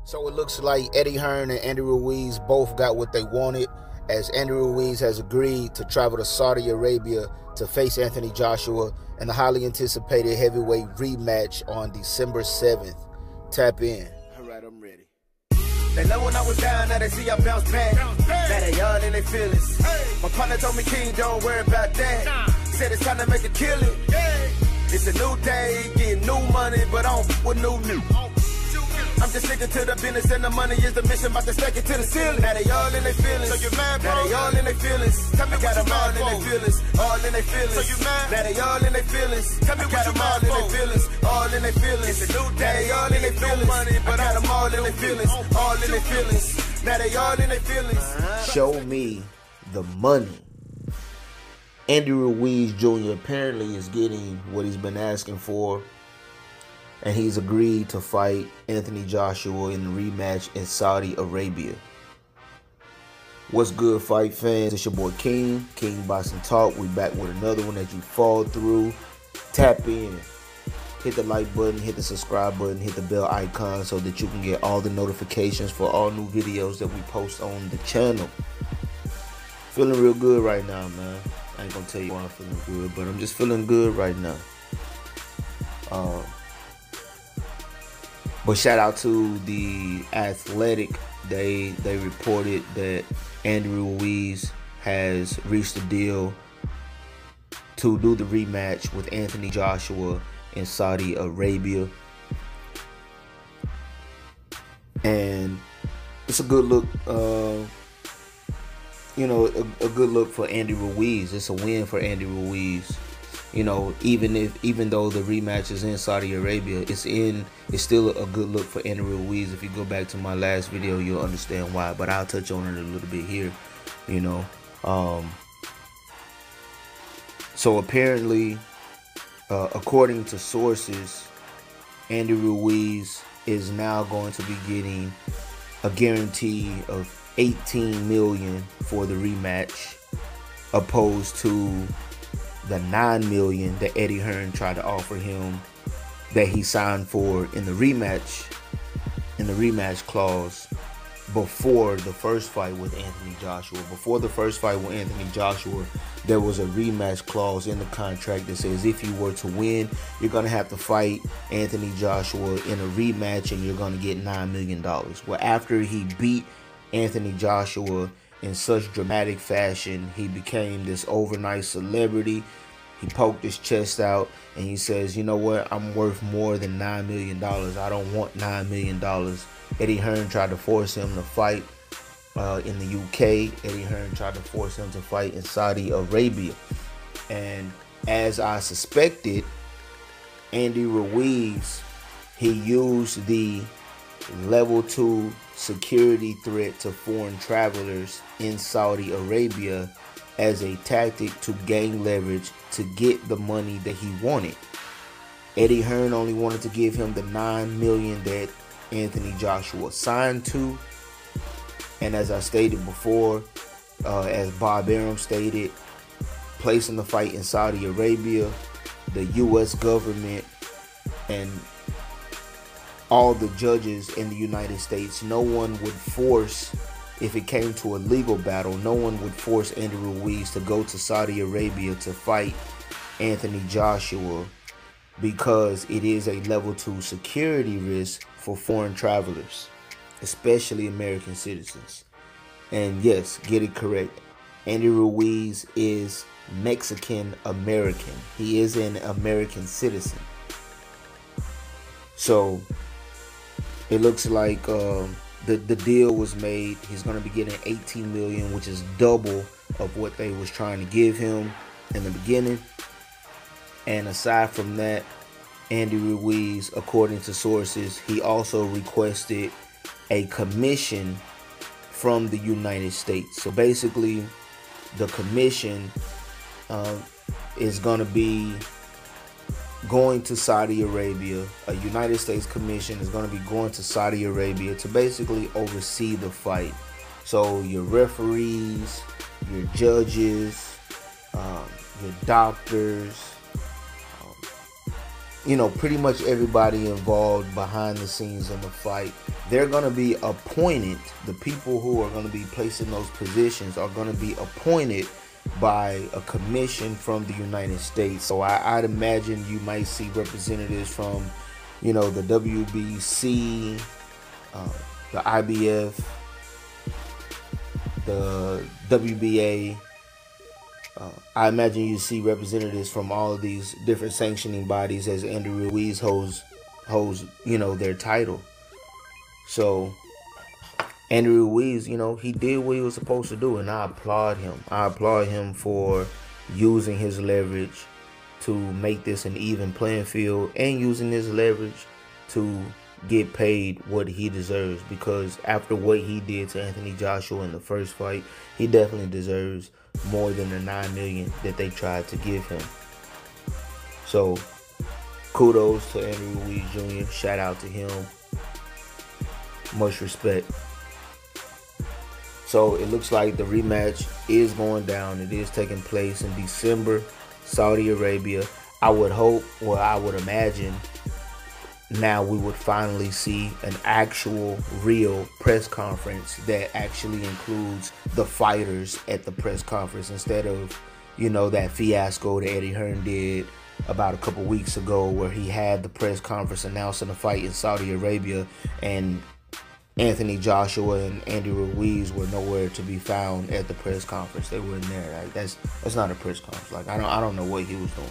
So it looks like Eddie Hearn and Andy Ruiz both got what they wanted, as Andy Ruiz has agreed to travel to Saudi Arabia to face Anthony Joshua in the highly anticipated heavyweight rematch on December 7th. Tap in. All right, I'm ready. They love when I was down, now they see I bounce back. Now they young and they feelings. My partner told me, King, don't worry about that. Said it's time to make a killing. It's a new day, getting new money, but I don't with new. I'm just sticking to the business and the money is the mission, about to stack it to the ceiling. Now they all in their feelings. So you mad, bro? Now they all in their feelings. Tell me got them all in their feelings. All in their feelings. So you mad? Now they all in their feelings. Tell me got them all in their feelings. All in their feelings. It's a new day. They all in their feelings. Money, but I got them all in their feelings. All in their feelings. Now they all in their feelings. Show me the money. Andy Ruiz Jr. apparently is getting what he's been asking for, and he's agreed to fight Anthony Joshua in the rematch in Saudi Arabia. What's good, fight fans? It's your boy King Boxing Talk. We back with another one that you fall through. Tap in, hit the like button, hit the subscribe button, hit the bell icon so that you can get all the notifications for all new videos that we post on the channel. Feeling real good right now, man. I ain't gonna tell you why I'm feeling good, but I'm just feeling good right now. But shout out to the Athletic. They reported that Andy Ruiz has reached a deal to do the rematch with Anthony Joshua in Saudi Arabia. And it's a good look, a good look for Andy Ruiz. It's a win for Andy Ruiz. You know, even though the rematch is in Saudi Arabia, it's still a good look for Andy Ruiz. If you go back to my last video, you'll understand why. But I'll touch on it a little bit here. You know, so apparently, according to sources, Andy Ruiz is now going to be getting a guarantee of $18 million for the rematch, opposed to the $9 million that Eddie Hearn tried to offer him, that he signed for in the rematch clause before the first fight with Anthony Joshua. Before the first fight with Anthony Joshua, there was a rematch clause in the contract that says if you were to win, you're going to have to fight Anthony Joshua in a rematch and you're going to get $9 million. Well, after he beat Anthony Joshua in such dramatic fashion, he became this overnight celebrity. He poked his chest out and he says, you know what, I'm worth more than $9 million. I don't want $9 million. Eddie Hearn tried to force him to fight in the UK. Eddie Hearn tried to force him to fight in Saudi Arabia. And as I suspected, Andy Ruiz, he used the level 2 security threat to foreign travelers in Saudi Arabia as a tactic to gain leverage to get the money that he wanted. Eddie Hearn only wanted to give him the $9 million that Anthony Joshua signed to, and as I stated before, as Bob Arum stated, placing the fight in Saudi Arabia, the U.S. government and all the judges in the United States, no one would force, if it came to a legal battle, no one would force Andy Ruiz to go to Saudi Arabia to fight Anthony Joshua, because it is a level 2 security risk for foreign travelers, especially American citizens. And yes, get it correct, Andy Ruiz is Mexican American. He is an American citizen. So it looks like the deal was made. He's going to be getting $18 million, which is double of what they was trying to give him in the beginning. And aside from that, Andy Ruiz, according to sources, he also requested a commission from the United States. So basically, the commission is going to be going to Saudi Arabia. A United States commission is going to be going to Saudi Arabia to basically oversee the fight. So your referees, your judges, your doctors, pretty much everybody involved behind the scenes in the fight, they're going to be appointed. The people who are going to be placed in those positions are going to be appointed by a commission from the United States. So I'd imagine you might see representatives from, the WBC, the IBF, the WBA. I imagine you see representatives from all of these different sanctioning bodies as Andy Ruiz holds their title. So Andy Ruiz, he did what he was supposed to do, and I applaud him. I applaud him for using his leverage to make this an even playing field and using his leverage to get paid what he deserves, because after what he did to Anthony Joshua in the first fight, he definitely deserves more than the $9 million that they tried to give him. So kudos to Andy Ruiz Jr. Shout out to him. Much respect. So it looks like the rematch is going down. It is taking place in December, Saudi Arabia. I would hope, or I would imagine, now we would finally see an actual real press conference that actually includes the fighters at the press conference, instead of, that fiasco that Eddie Hearn did about a couple weeks ago, where he had the press conference announcing a fight in Saudi Arabia and Anthony Joshua and Andy Ruiz were nowhere to be found at the press conference. They weren't there. Like, that's not a press conference. Like, I don't know what he was doing.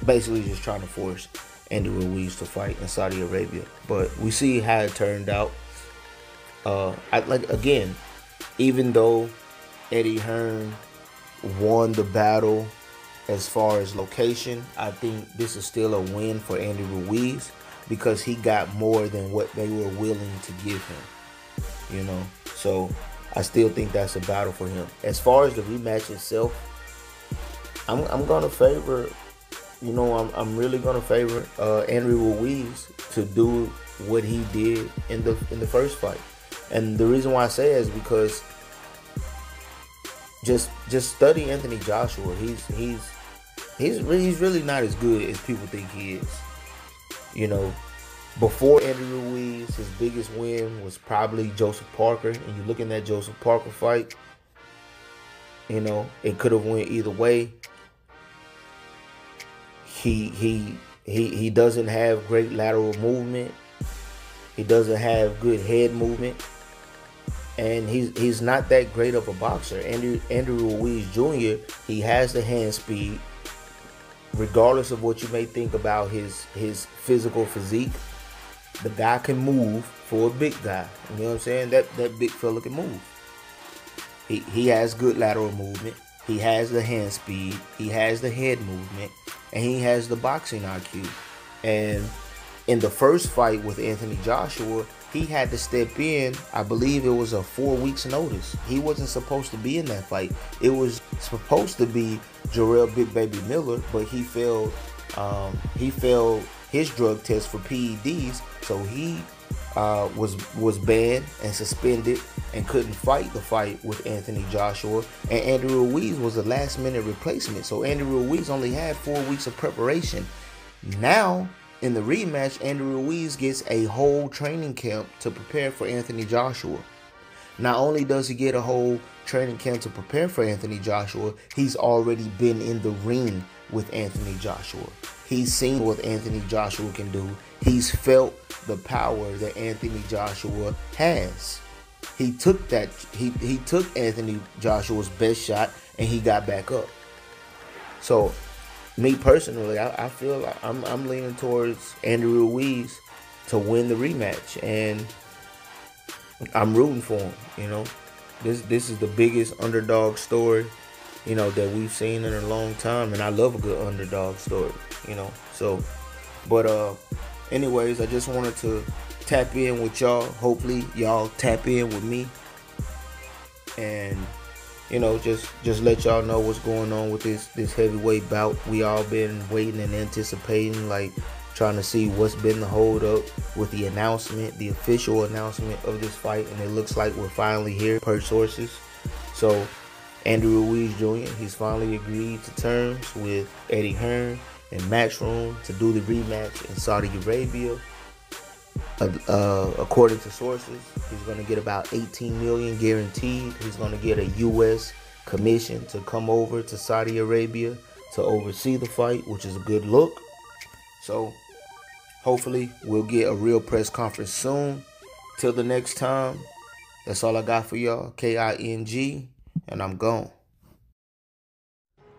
Basically just trying to force Andy Ruiz to fight in Saudi Arabia. But we see how it turned out. Again, even though Eddie Hearn won the battle as far as location, I think this is still a win for Andy Ruiz, because he got more than what they were willing to give him. So I still think that's a battle for him. As far as the rematch itself, I'm gonna favor, I'm really gonna favor Andy Ruiz to do what he did in the first fight. And the reason why I say that is because just study Anthony Joshua. He's really not as good as people think he is. Before Andy Ruiz, his biggest win was probably Joseph Parker. And you look in that Joseph Parker fight, it could have went either way. He doesn't have great lateral movement. He doesn't have good head movement. And he's not that great of a boxer. Andy Ruiz Jr., he has the hand speed. Regardless of what you may think about his physical physique, the guy can move for a big guy. You know what I'm saying? That big fella can move. He has good lateral movement. He has the hand speed. He has the head movement. And he has the boxing IQ. And in the first fight with Anthony Joshua, he had to step in. I believe it was a 4 weeks notice. He wasn't supposed to be in that fight. It was supposed to be Jarrell Big Baby Miller, but he failed his drug test for PEDs, so he was banned and suspended and couldn't fight the fight with Anthony Joshua. And Andy Ruiz was a last-minute replacement, so Andy Ruiz only had 4 weeks of preparation. Now, in the rematch, Andy Ruiz gets a whole training camp to prepare for Anthony Joshua. Not only does he get a whole training camp to prepare for Anthony Joshua, he's already been in the ring with Anthony Joshua. He's seen what Anthony Joshua can do. He's felt the power that Anthony Joshua has. He took Anthony Joshua's best shot and he got back up. So, me personally, I feel like I'm leaning towards Andy Ruiz to win the rematch, and I'm rooting for him. This is the biggest underdog story, that we've seen in a long time, and I love a good underdog story, So, but anyways, I just wanted to tap in with y'all. Hopefully, y'all tap in with me, and just let y'all know what's going on with this heavyweight bout. We all been waiting and anticipating, like trying to see what's been the hold up with the announcement, the official announcement of this fight, and it looks like we're finally here per sources. So Andy Ruiz Jr., he's finally agreed to terms with Eddie Hearn. in Matchroom to do the rematch in Saudi Arabia. According to sources, he's going to get about 18 million guaranteed. He's going to get a U.S. commission to come over to Saudi Arabia to oversee the fight, which is a good look. So hopefully we'll get a real press conference soon. Till the next time, that's all I got for y'all. KING, and I'm gone.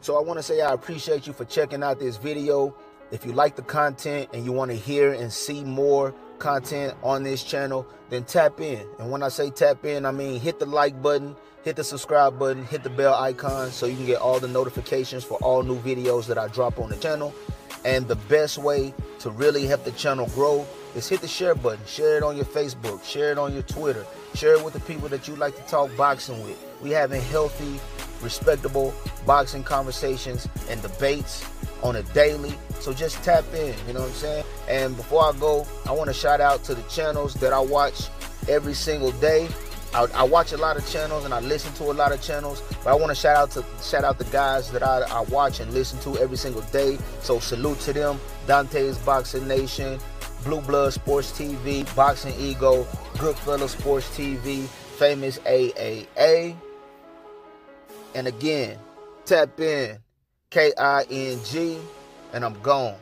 So I want to say I appreciate you for checking out this video. If you like the content and you want to hear and see more content on this channel, then tap in. And when I say tap in, I mean hit the like button, hit the subscribe button, hit the bell icon so you can get all the notifications for all new videos that I drop on the channel. And the best way to really help the channel grow is hit the share button. Share it on your Facebook, share it on your Twitter, share it with the people that you like to talk boxing with. We having healthy, respectable boxing conversations and debates on a daily. So just tap in, you know what I'm saying? And before I go, I want to shout out to the channels that I watch every single day. I watch a lot of channels and I listen to a lot of channels, but I want to shout out the guys that I watch and listen to every single day. So salute to them: Dante's Boxing Nation, Blue Blood Sports TV, Boxing Ego, Goodfellas Sports TV, Famous AAA. And again, tap in, KING, and I'm gone.